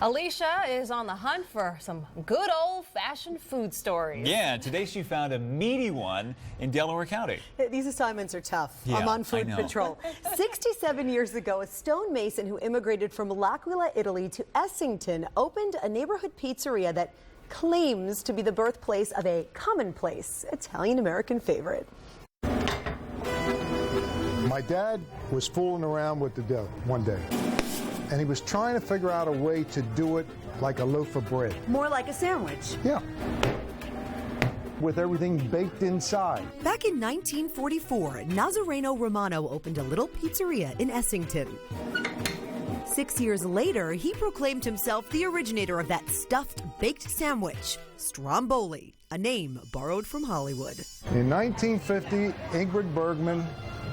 Alicia is on the hunt for some good old-fashioned food stories. Yeah, today she found a meaty one in Delaware County. These assignments are tough. Yeah, I'm on food patrol. 67 years ago, a stonemason who immigrated from L'Aquila, Italy to Essington opened a neighborhood pizzeria that claims to be the birthplace of a commonplace Italian-American favorite. My dad was fooling around with the dough one day, and he was trying to figure out a way to do it like a loaf of bread. More like a sandwich. Yeah. With everything baked inside. Back in 1944, Nazareno Romano opened a little pizzeria in Essington. 6 years later, he proclaimed himself the originator of that stuffed baked sandwich, Stromboli, a name borrowed from Hollywood. In 1950, Ingrid Bergman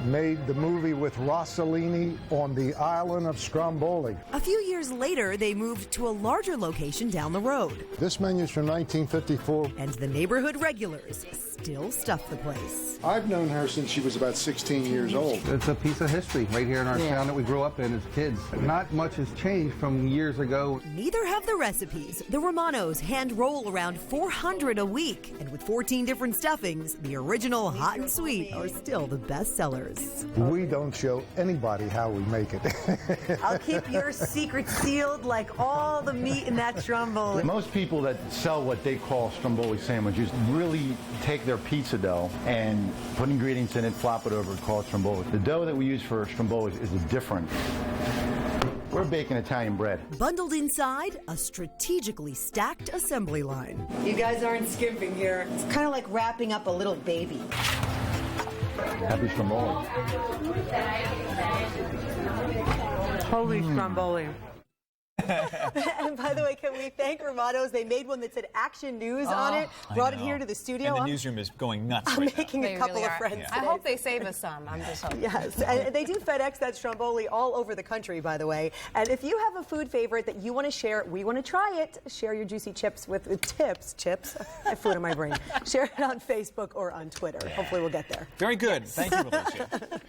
made the movie with Rossellini on the island of Stromboli. A few years later, they moved to a larger location down the road. This menu's from 1954. And the neighborhood regulars still stuff the place. I've known her since she was about 16 years old. It's a piece of history right here in our town that we grew up in as kids. Not much has changed from years ago. Neither have the recipes. The Romanos hand roll around 400 a week. And with 14 different stuffings, the original hot and sweet are still the best sellers. We don't show anybody how we make it. I'll keep your secret sealed like all the meat in that Stromboli. Most people that sell what they call Stromboli sandwiches really take their pizza dough and put ingredients in it, flop it over, and call it Stromboli. The dough that we use for Stromboli is different. We're baking Italian bread. Bundled inside, a strategically stacked assembly line. You guys aren't skimping here. It's kind of like wrapping up a little baby. Happy Stromboli. Holy Stromboli. And by the way, can we thank Romano's? They made one that said Action News on it, brought it here to the studio. And the newsroom is going nuts I'm right making now. a couple really of are. friends Yeah. today. I hope they save us some. I'm just hoping. Yes, and they do FedEx that Stromboli all over the country, by the way. And if you have a food favorite that you want to share, we want to try it. Share your juicy chips with chips. I have food in my brain. Share it on Facebook or on Twitter. Hopefully we'll get there. Very good. Thank you, Alicia.